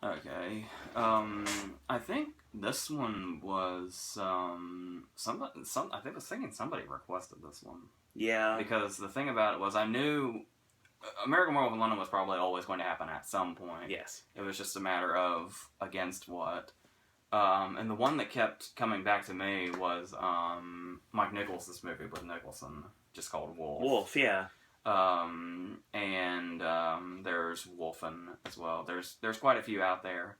Okay. I think this one was I think I was thinking somebody requested this one. Yeah. Because the thing about it was I knew American Werewolf in London was probably always going to happen at some point. Yes. It was just a matter of against what. And the one that kept coming back to me was Mike Nichols' movie with Nicholson, just called Wolf. Wolf, yeah. And there's Wolfen as well. There's quite a few out there.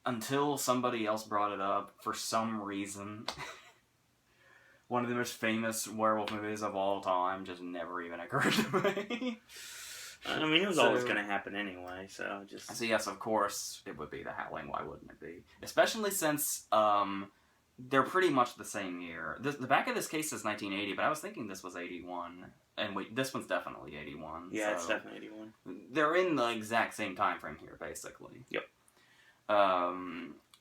Until somebody else brought it up, for some reason, one of the most famous werewolf movies of all time just never even occurred to me. I mean, it was always going to happen anyway, so just... So yes, of course, it would be The Howling. Why wouldn't it be? Especially since they're pretty much the same year. The back of this case is 1980, but I was thinking this was 81. And this one's definitely 81. Yeah, so it's definitely 81. They're in the exact same time frame here, basically. Yep.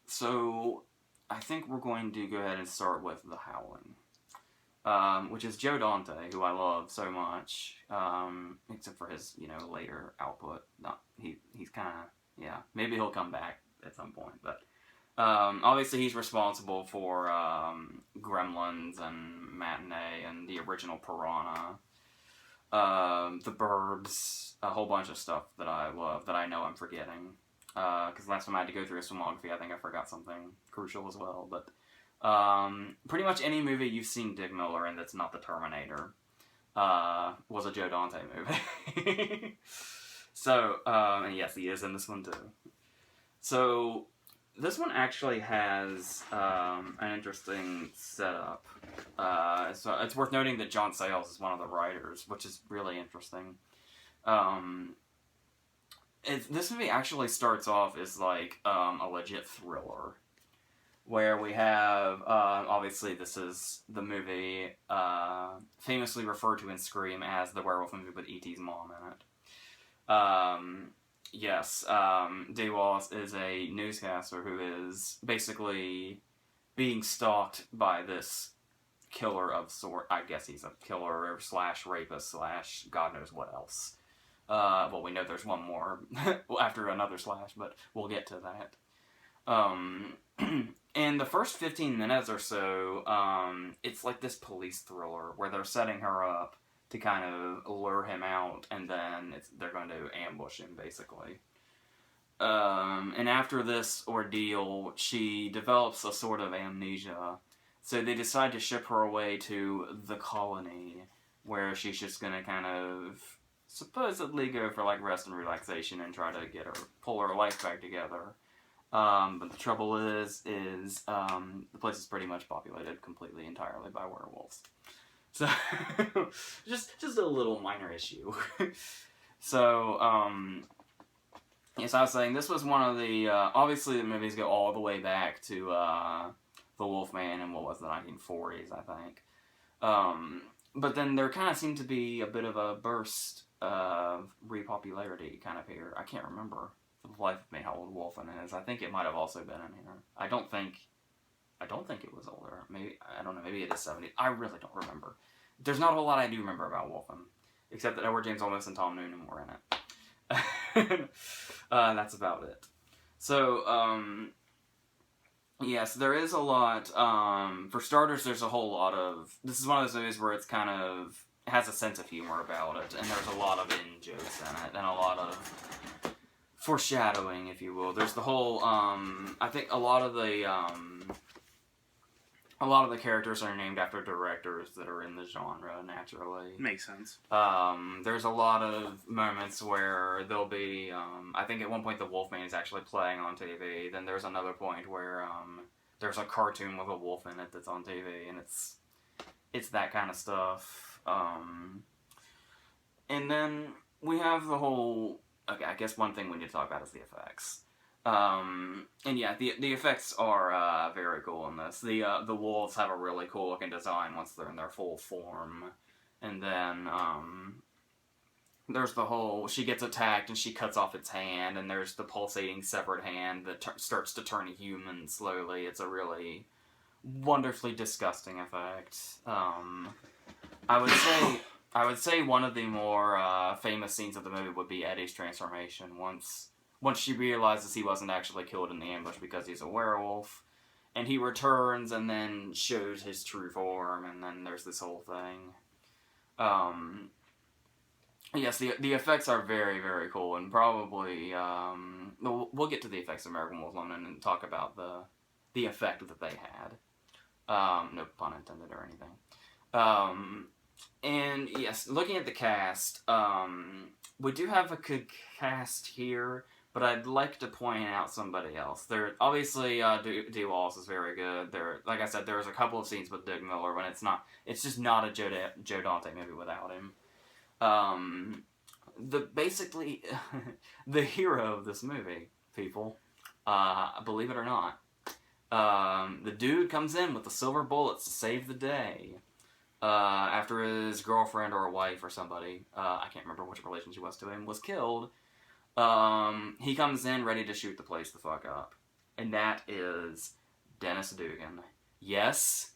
So I think we're going to go ahead and start with The Howling. Which is Joe Dante, who I love so much, except for his, later output. He's kind of, maybe he'll come back at some point, but obviously he's responsible for Gremlins and Matinee and the original Piranha, The Burbs, a whole bunch of stuff that I love that I know I'm forgetting, because last time I had to go through his filmography, I think I forgot something crucial as well, but pretty much any movie you've seen Dick Miller in that's not The Terminator was a Joe Dante movie. So, and yes, he is in this one too. So, this one actually has an interesting setup. So it's worth noting that John Sayles is one of the writers, which is really interesting. This movie actually starts off as like a legit thriller. Where we have, obviously this is the movie famously referred to in Scream as the werewolf movie with E.T.'s mom in it. Yes, DeWass is a newscaster who is basically being stalked by this killer of sort. I guess he's a killer / rapist / God knows what else. Well, we know there's one more after another / but we'll get to that. In the first 15 minutes or so, it's like this police thriller where they're setting her up to kind of lure him out, and then they're going to ambush him, basically. And after this ordeal, she develops a sort of amnesia, so they decide to ship her away to the colony, where she's just going to kind of supposedly go for like rest and relaxation and try to pull her life back together. But the trouble is the place is pretty much populated completely entirely by werewolves. So, just a little minor issue. So, yes, I was saying this was one of the, obviously the movies go all the way back to, The Wolfman in what was the 1940s, I think. But then there kind of seemed to be a bit of a burst of repopularity kind of here. I can't remember. For the life of me, how old Wolfen is. I think it might have also been in here. I don't think it was older. Maybe, I don't know, maybe it is 70. I really don't remember. There's not a whole lot I do remember about Wolfen, except that Edward James Olmos and Tom Noonan were in it. That's about it. So, yes, there is a lot. For starters, there's a whole lot of... This is one of those movies where it's kind of... has a sense of humor about it, and there's a lot of in-jokes in it, and a lot of... foreshadowing, if you will. There's the whole, I think a lot of the characters are named after directors that are in the genre, naturally. Makes sense. There's a lot of moments where there'll be, I think at one point the Wolfman is actually playing on TV, then there's another point where, there's a cartoon with a wolf in it that's on TV, and it's that kind of stuff. And then we have the whole... Okay, I guess one thing we need to talk about is the effects. And yeah, the effects are very cool in this. The wolves have a really cool looking design once they're in their full form. And then there's the whole, she gets attacked and she cuts off its hand, and there's the pulsating severed hand that starts to turn human slowly. It's a really wonderfully disgusting effect. I would say one of the more famous scenes of the movie would be Eddie's transformation. Once once she realizes he wasn't actually killed in the ambush because he's a werewolf. And he returns and then shows his true form, and then there's this whole thing. Yes, the effects are very, very cool, and probably, we'll get to the effects of American Werewolf and talk about the effect that they had. No pun intended or anything. And yes, looking at the cast, we do have a good cast here, but I'd like to point out somebody else. There, obviously, D. Wallace is very good. There, like I said, there's a couple of scenes with Doug Miller when it's just not a Joe Dante movie without him. Basically, the hero of this movie, people, believe it or not, the dude comes in with the silver bullets to save the day. After his girlfriend or wife or somebody, I can't remember which relation she was to him, was killed, he comes in ready to shoot the place the fuck up. And that is Dennis Dugan. Yes,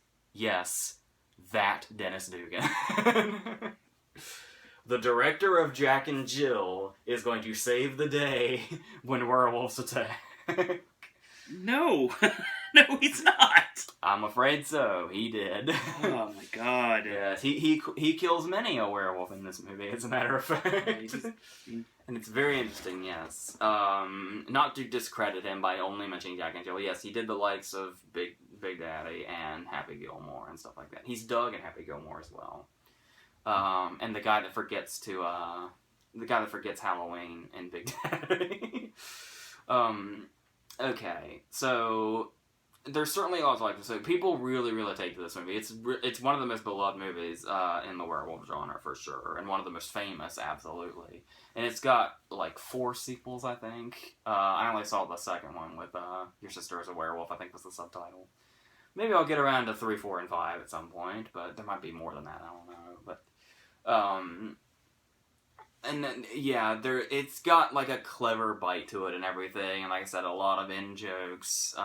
that Dennis Dugan. The director of Jack and Jill is going to save the day when werewolves attack. No. No, he's not. I'm afraid so. He did. Oh my god. Yes, he kills many a werewolf in this movie, as a matter of fact. And it's very interesting, yes. Not to discredit him by only mentioning Jack and Jill. Yes, he did the likes of Big Daddy and Happy Gilmore and stuff like that. He's Doug in Happy Gilmore as well. And the guy that forgets Halloween in Big Daddy. Okay, so there's certainly a lot to like this. So people really, really take to this movie. It's one of the most beloved movies in the werewolf genre for sure, and one of the most famous, absolutely. And it's got like 4 sequels, I think. I only saw the second one with Your Sister is a Werewolf, I think was the subtitle. Maybe I'll get around to 3, 4, and 5 at some point, but there might be more than that. I don't know, but. And then, yeah, it's got, like, a clever bite to it and everything, and like I said, a lot of in-jokes.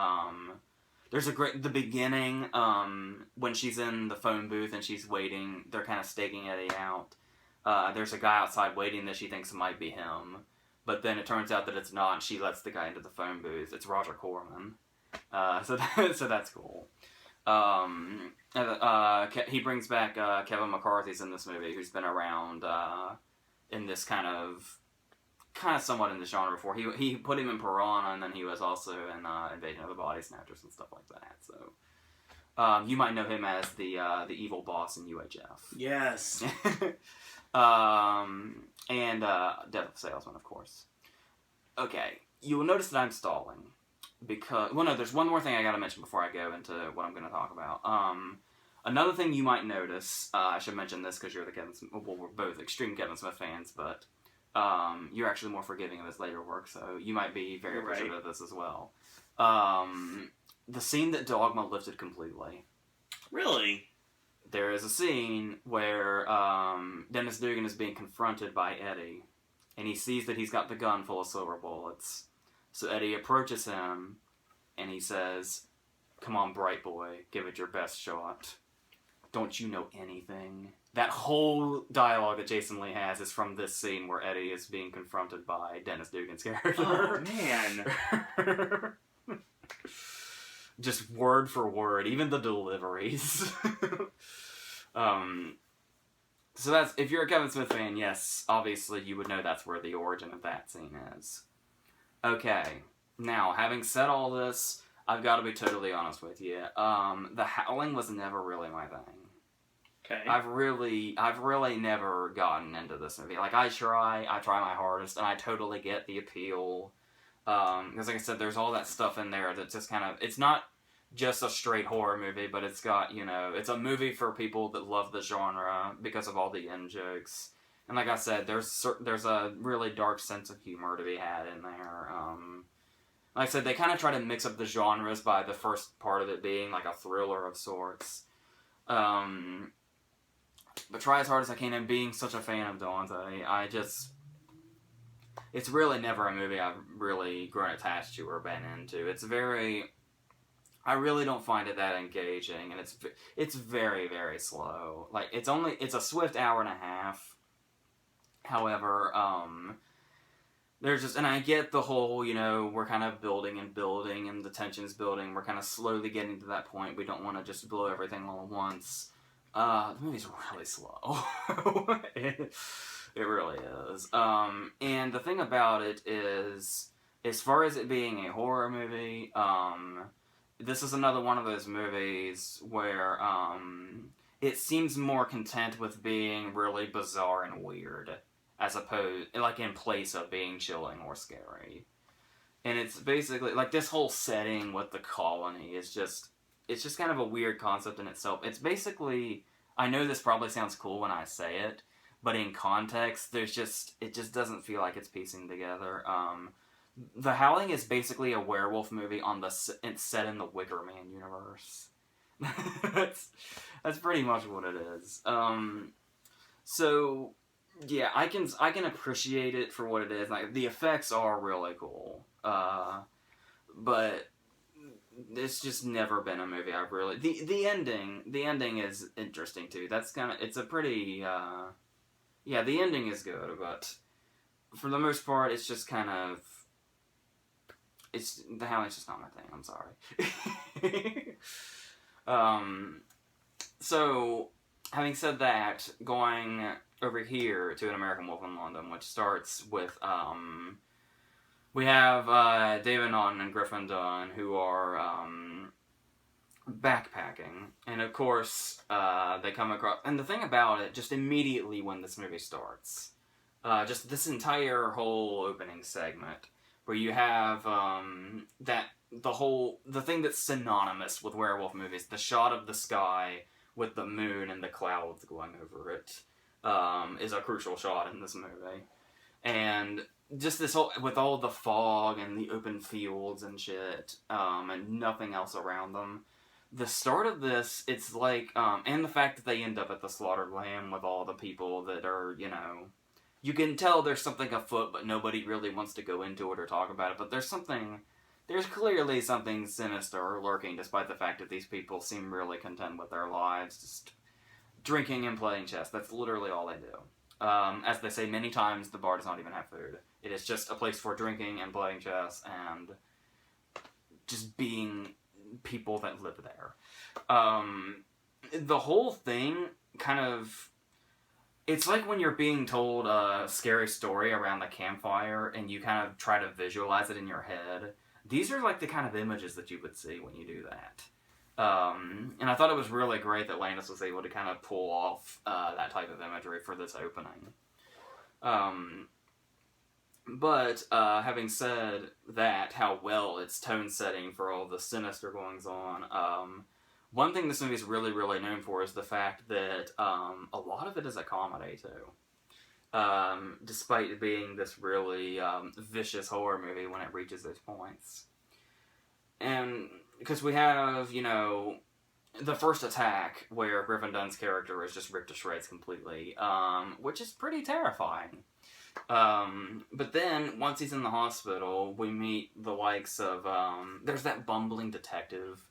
There's the beginning, when she's in the phone booth and she's waiting, they're kind of staking Eddie out. There's a guy outside waiting that she thinks might be him, but then it turns out that it's not, and she lets the guy into the phone booth. It's Roger Corman. So that's cool. He brings back Kevin McCarthy's in this movie, who's been around in this kind of somewhat in the genre before. He put him in Piranha, and then he was also in Invasion of the Body Snatchers and stuff like that. So you might know him as the evil boss in UHF. Yes. And Death of a Salesman, of course. Okay, you will notice that I'm stalling. There's one more thing I gotta mention before I go into what I'm gonna talk about. Another thing you might notice, I should mention this because you're we're both extreme Kevin Smith fans, but you're actually more forgiving of his later work, so you might be very appreciative of this as well. The scene that Dogma lifted completely. Really? There is a scene where Dennis Dugan is being confronted by Eddie, and he sees that he's got the gun full of silver bullets. So Eddie approaches him, and he says, "Come on, bright boy, give it your best shot. Don't you know anything?" That whole dialogue that Jason Lee has is from this scene where Eddie is being confronted by Dennis Dugan's character. Oh, man. Just word for word, even the deliveries. So that's, if you're a Kevin Smith fan, yes, obviously you would know that's where the origin of that scene is. Okay, now, having said all this, I've got to be totally honest with you. The Howling was never really my thing. Okay. I've really never gotten into this movie. Like, I try my hardest, and I totally get the appeal. Because like I said, there's all that stuff in there that just kind of, it's not just a straight horror movie, but it's got, it's a movie for people that love the genre because of all the in-jokes. And like I said, there's a really dark sense of humor to be had in there. Like I said, they kind of try to mix up the genres by the first part of it being like a thriller of sorts. But try as hard as I can, and being such a fan of Dante, it's really never a movie I've really grown attached to or been into. I really don't find it that engaging, and it's very, very slow. Like, it's a swift hour and a half. However, there's just, and I get the whole, you know, we're kind of building and building, and the tension's building. We're kind of slowly getting to that point. We don't want to just blow everything all at once. The movie's really slow. It really is. And the thing about it is, as far as it being a horror movie, this is another one of those movies where, it seems more content with being really bizarre and weird, as opposed, like, in place of being chilling or scary. And it's basically, like, this whole setting with the colony is just, it's just kind of a weird concept in itself. It's basically, I know this probably sounds cool when I say it, but in context, it just doesn't feel like it's piecing together. The Howling is basically a werewolf movie it's set in the Wicker Man universe. that's pretty much what it is. So yeah, I can appreciate it for what it is. Like, the effects are really cool. But it's just never been a movie I've really... The ending is interesting too. That's kind of... It's a pretty... Yeah, the ending is good, but for the most part, it's just kind of... The Howling's just not my thing, I'm sorry. So, having said that, going over here to An American Werewolf in London, which starts with, we have David Naughton and Griffin Dunne, who are backpacking, and of course they come across, and the thing about it, just immediately when this movie starts, just this entire whole opening segment, where you have the thing that's synonymous with werewolf movies, the shot of the sky with the moon and the clouds going over it, is a crucial shot in this movie. And just this whole, with all the fog and the open fields and shit, and nothing else around them. The start of this, it's like, and the fact that they end up at the slaughtered lamb with all the people that are, you know, you can tell there's something afoot, but nobody really wants to go into it or talk about it, but there's clearly something sinister lurking, despite the fact that these people seem really content with their lives, just drinking and playing chess. That's literally all they do. As they say many times, the bar does not even have food. It is just a place for drinking and playing chess and just being people that live there. The whole thing kind of... It's like when you're being told a scary story around the campfire and you kind of try to visualize it in your head. These are like the kind of images that you would see when you do that. And I thought it was really great that Landis was able to kind of pull off that type of imagery for this opening. But having said that, how well it's tone setting for all the sinister goings on, one thing this movie is really, really known for is the fact that a lot of it is a comedy, too. Despite it being this really vicious horror movie when it reaches those points. And because we have, you know, the first attack where Griffin Dunne's character is just ripped to shreds completely, which is pretty terrifying. But then, once he's in the hospital, we meet the likes of, there's that bumbling detective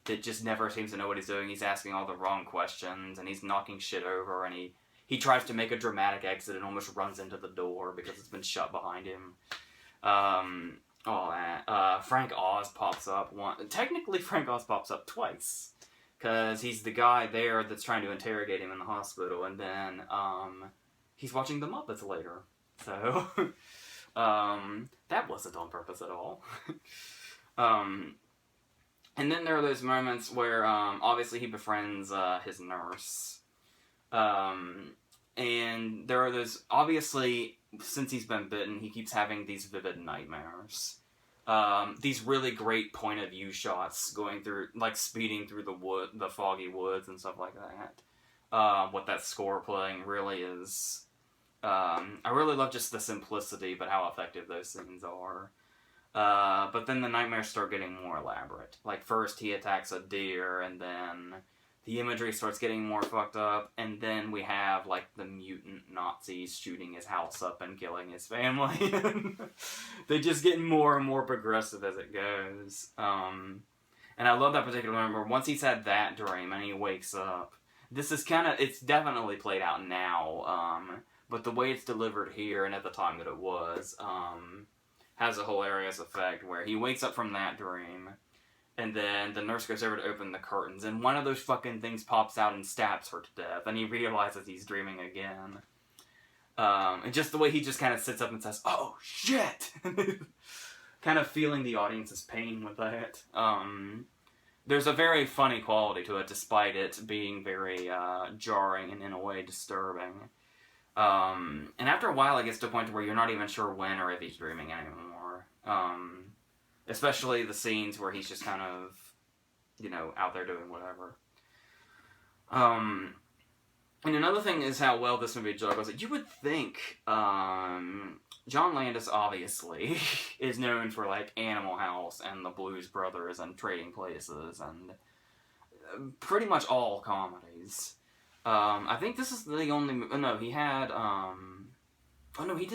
that just never seems to know what he's doing. He's asking all the wrong questions, and he's knocking shit over, and he tries to make a dramatic exit and almost runs into the door because it's been shut behind him. All that. Frank Oz pops up technically Frank Oz pops up twice, because he's the guy there that's trying to interrogate him in the hospital, and then, he's watching the Muppets later. So, that wasn't on purpose at all. And then there are those moments where, obviously he befriends, his nurse. And there are those, obviously, since he's been bitten, he keeps having these vivid nightmares. These really great point of view shots going through, like, speeding through the foggy woods and stuff like that. What that score playing really is, I really love just the simplicity, but how effective those scenes are. But then the nightmares start getting more elaborate. Like, first he attacks a deer, and then the imagery starts getting more fucked up, and then we have, like, the mutant Nazis shooting his house up and killing his family. They just get more and more progressive as it goes. And I love that particular moment where once he's had that dream and he wakes up, this is kind of, it's definitely played out now, but the way it's delivered here and at the time that it was, has a hilarious effect where he wakes up from that dream, and then the nurse goes over to open the curtains, and one of those fucking things pops out and stabs her to death, and he realizes he's dreaming again. And just the way he just kind of sits up and says, "Oh, shit!" kind of feeling the audience's pain with that. There's a very funny quality to it, despite it being very jarring and in a way disturbing. And after a while, it gets to a point where you're not even sure when or if he's dreaming anymore. Especially the scenes where he's just kind of, out there doing whatever. And another thing is how well this movie juggles it. You would think, John Landis obviously is known for, Animal House and The Blues Brothers and Trading Places and pretty much all comedies. I think this is the only... No, he had, he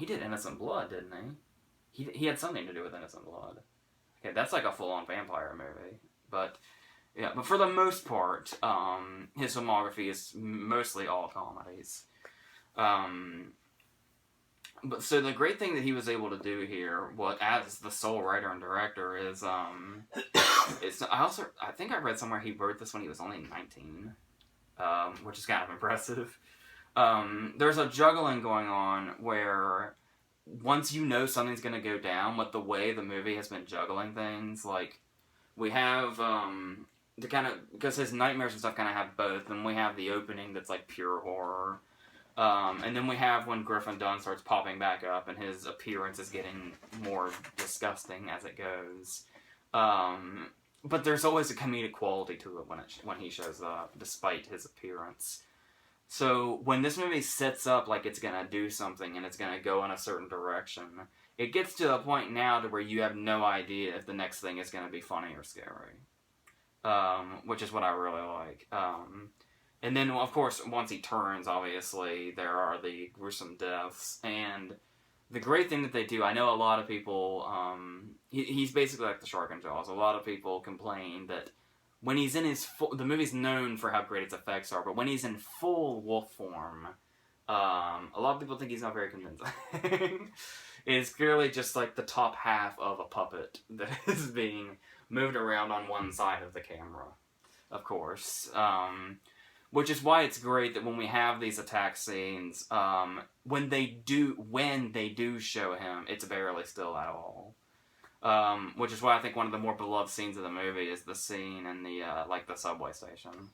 did Innocent Blood, didn't he? He had something to do with Innocent Blood. Okay, that's like a full-on vampire movie. But for the most part, his filmography is mostly all comedies. But so the great thing that he was able to do here, as the sole writer and director, is I think I read somewhere he wrote this when he was only 19, which is kind of impressive. There's a juggling going on where once you know something's going to go down, with the way the movie has been juggling things, we have because his nightmares and stuff kind of have both, and we have the opening that's pure horror. And then we have when Griffin Dunne starts popping back up and his appearance is getting more disgusting as it goes. But there's always a comedic quality to it when he shows up, despite his appearance. So when this movie sets up like it's going to do something and it's going to go in a certain direction, it gets to a point now to where you have no idea if the next thing is going to be funny or scary. Which is what I really like. And then, of course, once he turns, obviously, there are the gruesome deaths. And the great thing that they do, I know a lot of people, he's basically like the shark in Jaws. A lot of people complain that when he's in his the movie's known for how great its effects are, but when he's in full wolf form, a lot of people think he's not very convincing. It's clearly just the top half of a puppet that is being moved around on one side of the camera, of course. Which is why it's great that when we have these attack scenes, when they do show him, it's barely still at all. Which is why I think one of the more beloved scenes of the movie is the scene in the the subway station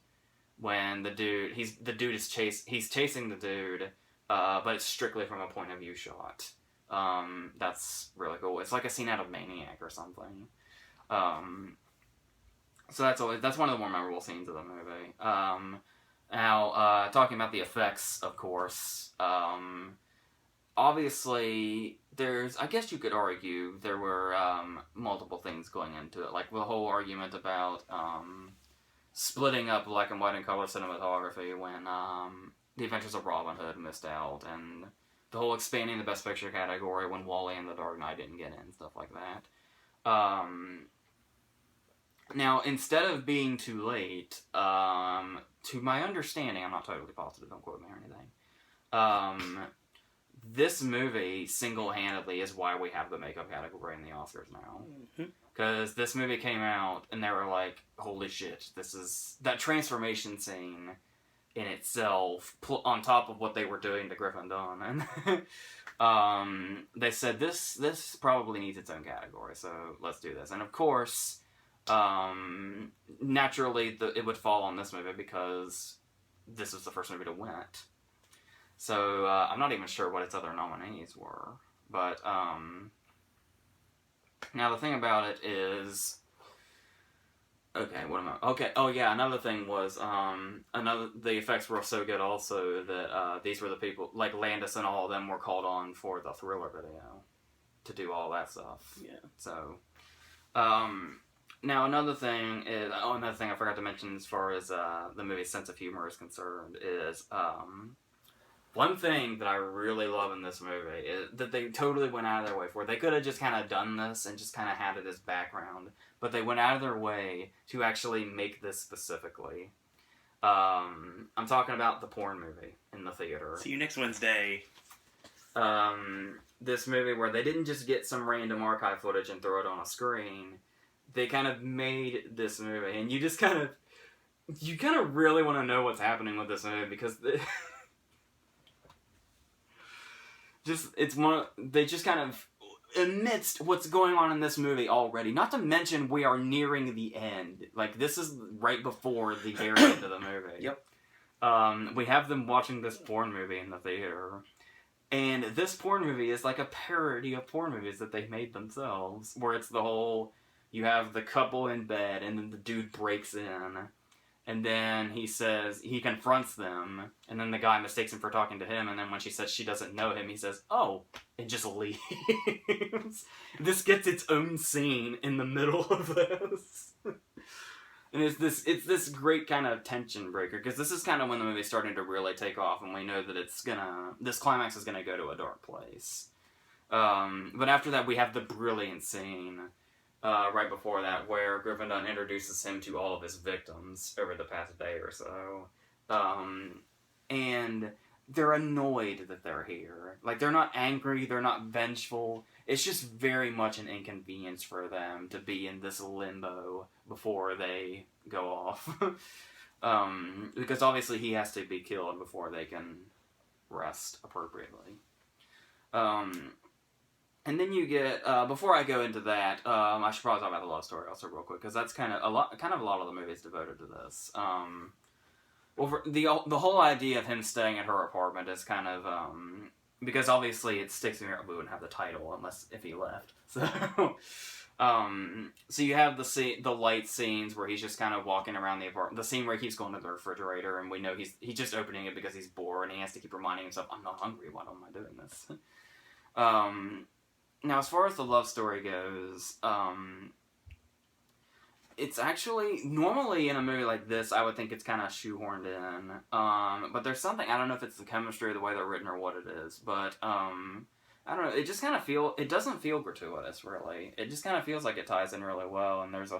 when the dude is chasing the dude, but it's strictly from a point of view shot. That's really cool. It's like a scene out of Maniac or something. So that's one of the more memorable scenes of the movie. Now, talking about the effects, of course, obviously, I guess you could argue there were multiple things going into it, like the whole argument about splitting up black and white and color cinematography when The Adventures of Robin Hood missed out, and the whole expanding the Best Picture category when Wall-E and The Dark Knight didn't get in, stuff like that. Now, instead of being too late, to my understanding, I'm not totally positive, don't quote me or anything, this movie, single-handedly, is why we have the makeup category in the Oscars now. Because this movie came out, and they were like, holy shit, that transformation scene in itself, on top of what they were doing to Griffin Dunne, and they said, this probably needs its own category, so let's do this. And of course, naturally, it would fall on this movie because this was the first movie to win it. So, I'm not even sure what its other nominees were. But, now the thing about it is... Okay, what am I... Okay, oh yeah, another thing was, the effects were so good also that, these were the people, like Landis and all of them were called on for the Thriller video to do all that stuff. Yeah. So, now another thing I forgot to mention as far as, the movie's sense of humor is concerned is, one thing that I really love in this movie is that they totally went out of their way for. They could have just kind of done this and just kind of had it as background, but they went out of their way to actually make this specifically. I'm talking about the porn movie in the theater. See you next Wednesday. This movie where they didn't just get some random archive footage and throw it on a screen. They kind of made this movie, and you kind of really want to know what's happening with this movie because they just kind of amidst what's going on in this movie already. Not to mention we are nearing the end. Like this is right before the very end of the movie. Yep. We have them watching this porn movie in the theater. And this porn movie is like a parody of porn movies that they made themselves. Where it's the whole, you have the couple in bed, and then the dude breaks in. And then he confronts them. And then the guy mistakes him for talking to him. And then when she says she doesn't know him, he says, oh, and just leaves. This gets its own scene in the middle of this. And it's this great kind of tension breaker, because this is kind of when the movie's starting to really take off, and we know that this climax is gonna go to a dark place. But after that, we have the brilliant scene right before that, where Griffin Dunne introduces him to all of his victims over the past day or so. And they're annoyed that they're here. Like, they're not angry, they're not vengeful. It's just very much an inconvenience for them to be in this limbo before they go off. Because obviously he has to be killed before they can rest appropriately. And then you get, before I go into that, I should probably talk about the love story also real quick, because that's kind of a lot of the movies devoted to this. Well, the whole idea of him staying at her apartment is kind of, because obviously it sticks in your, we wouldn't have the title if he left. So, so you have the light scenes where he's just kind of walking around the apartment. The scene where he keeps going to the refrigerator, and we know he's just opening it because he's bored, and he has to keep reminding himself, I'm not hungry, why am I doing this? Now, as far as the love story goes, it's actually, normally in a movie like this, I would think it's kind of shoehorned in. But there's something, I don't know if it's the chemistry or the way they're written or what it is, but, I don't know, it just kind of it doesn't feel gratuitous, really. It just kind of feels like it ties in really well, and there's a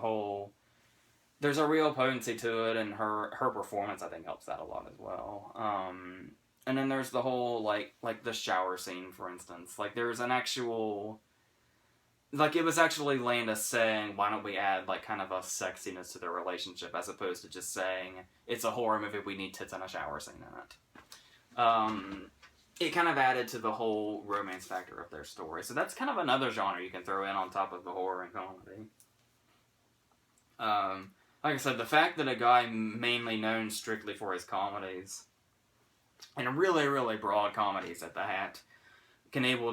real potency to it, and her performance, I think, helps that a lot as well. And then there's the whole, like the shower scene, for instance. Like, there's an actual, like, it was actually Landis saying, why don't we add, like, kind of a sexiness to their relationship, as opposed to just saying, it's a horror movie, we need tits and a shower scene in it. It kind of added to the whole romance factor of their story. So that's kind of another genre you can throw in on top of the horror and comedy. Like I said, the fact that a guy mainly known strictly for his comedies, and really, really broad comedies at the hat, be able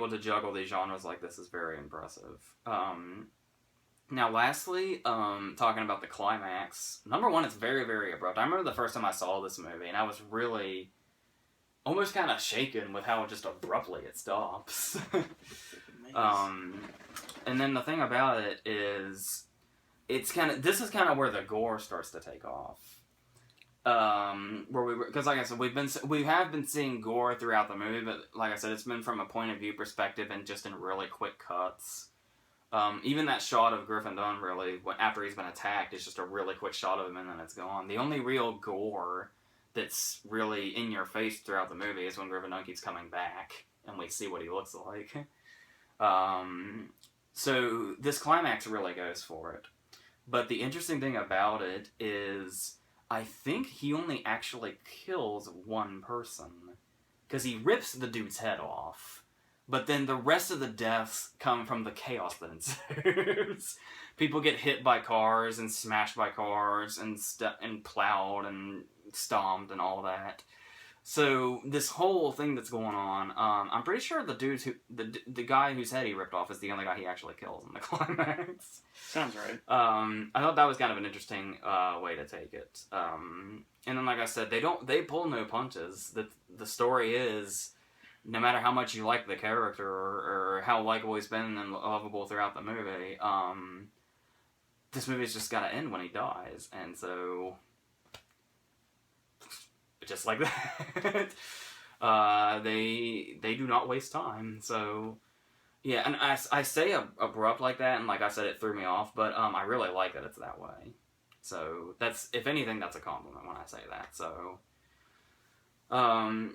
to juggle these genres like this is very impressive. Now, lastly, talking about the climax, number one, it's very, very abrupt. I remember the first time I saw this movie, and I was really almost kind of shaken with how just abruptly it stops. And then the thing about it is, this is kind of where the gore starts to take off. Because like I said, we have been seeing gore throughout the movie, but like I said, it's been from a point of view perspective and just in really quick cuts. Even that shot of Griffin Dunne, really, after he's been attacked, is just a really quick shot of him and then it's gone. The only real gore that's really in your face throughout the movie is when Griffin Dunne keeps coming back and we see what he looks like. So this climax really goes for it. But the interesting thing about it is, I think he only actually kills one person. Because he rips the dude's head off. But then the rest of the deaths come from the chaos that ensues. People get hit by cars and smashed by cars and plowed and stomped and all that. So this whole thing that's going on, I'm pretty sure the guy whose head he ripped off is the only guy he actually kills in the climax. Sounds right. I thought that was kind of an interesting way to take it. And then, like I said, they pull no punches. The story is, no matter how much you like the character or how likable he's been and lovable throughout the movie, this movie's just got to end when he dies, and so just like that, they do not waste time. So yeah, and I say abrupt like that, and like I said, it threw me off, but I really like that it's that way. So that's, if anything, that's a compliment when I say that. So,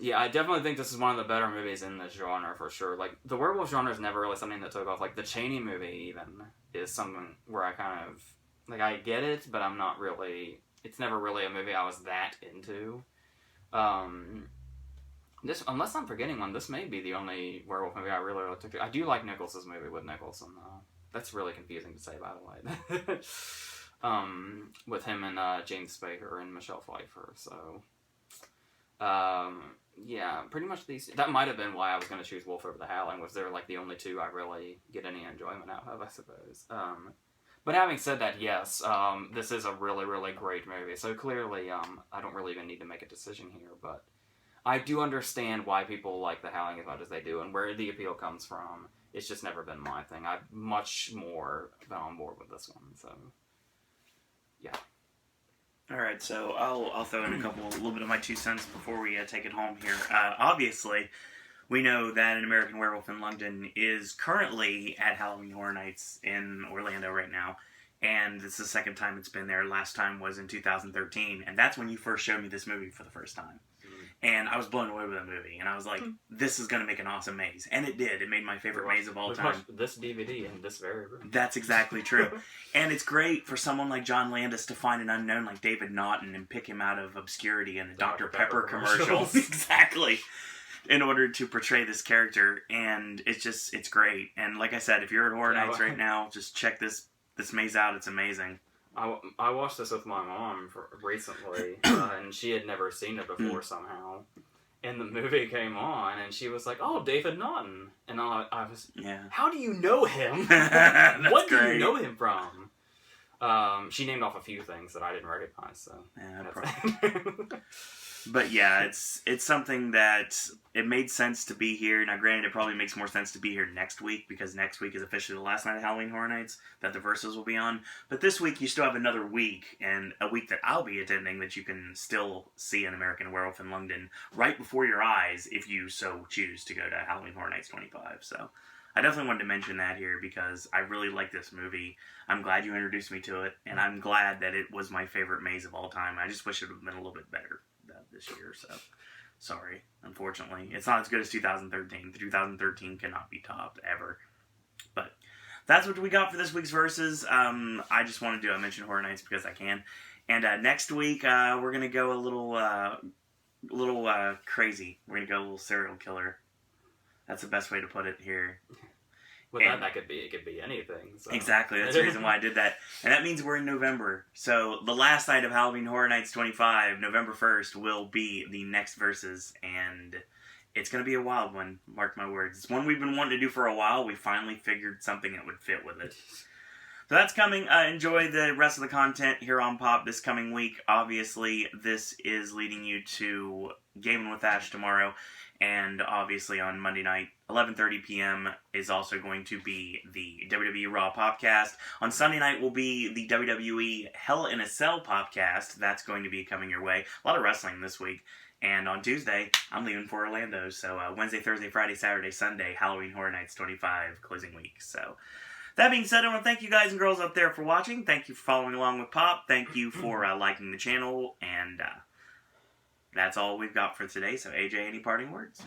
yeah, I definitely think this is one of the better movies in this genre for sure. Like, the werewolf genre is never really something that took off. Like, the Chaney movie even is something where I kind of, like, I get it, but I'm not really, it's never really a movie I was that into. This, unless I'm forgetting one, this may be the only werewolf movie I really took to. I do like Nichols's movie with Nicholson, though. That's really confusing to say, by the way. With him and James Spader and Michelle Pfeiffer, so... yeah, pretty much these... That might have been why I was going to choose Wolf over the Howling, was they're, like, the only two I really get any enjoyment out of, I suppose. But having said that, yes, this is a really, really great movie, so clearly, I don't really even need to make a decision here, but I do understand why people like The Howling as much as they do, and where the appeal comes from. It's just never been my thing. I've much more been on board with this one, so... Yeah. All right, so I'll throw in a little bit of my 2 cents before we take it home here. Obviously, we know that An American Werewolf in London is currently at Halloween Horror Nights in Orlando right now, and this is the second time it's been there. Last time was in 2013, and that's when you first showed me this movie for the first time. And I was blown away with that movie, and I was like, this is going to make an awesome maze. And it did. It made my favorite maze of all time. This DVD in this very room. That's exactly true. And it's great for someone like John Landis to find an unknown like David Naughton and pick him out of obscurity in a Dr. Pepper commercial. Exactly. In order to portray this character. And it's great. And like I said, if you're at Horror Nights right now, just check this maze out. It's amazing. I watched this with my mom recently, and she had never seen it before somehow. And the movie came on, and she was like, "Oh, David Naughton," and I was, "How do you know him? What do you know him from?" She named off a few things that I didn't recognize. So But yeah, it's something that it made sense to be here. Now, granted, it probably makes more sense to be here next week, because next week is officially the last night of Halloween Horror Nights that the Versus will be on. But this week, you still have another week, and a week that I'll be attending, that you can still see An American Werewolf in London right before your eyes if you so choose to go to Halloween Horror Nights 25. So I definitely wanted to mention that here because I really like this movie. I'm glad you introduced me to it, and I'm glad that it was my favorite maze of all time. I just wish it would have been a little bit better this year, so sorry. Unfortunately, it's not as good as 2013. 2013 cannot be topped ever. But that's what we got for this week's Versus. I just wanted to mention Horror Nights because I can. And next week we're gonna go a little crazy. We're gonna go a little serial killer. That's the best way to put it here. With that, it could be anything. So. Exactly, that's the reason why I did that. And that means we're in November. So the last night of Halloween Horror Nights 25, November 1st, will be the next Versus. And it's going to be a wild one, mark my words. It's one we've been wanting to do for a while. We finally figured something that would fit with it. So that's coming. Enjoy the rest of the content here on Pop this coming week. Obviously, this is leading you to Gaming with Ash tomorrow. And obviously on Monday night, 11:30 p.m. is also going to be the WWE Raw Popcast. On Sunday night will be the WWE Hell in a Cell Popcast. That's going to be coming your way. A lot of wrestling this week. And on Tuesday, I'm leaving for Orlando. So Wednesday, Thursday, Friday, Saturday, Sunday, Halloween Horror Nights 25, closing week. So that being said, I want to thank you guys and girls out there for watching. Thank you for following along with Pop. Thank you for liking the channel. And that's all we've got for today. So, AJ, any parting words?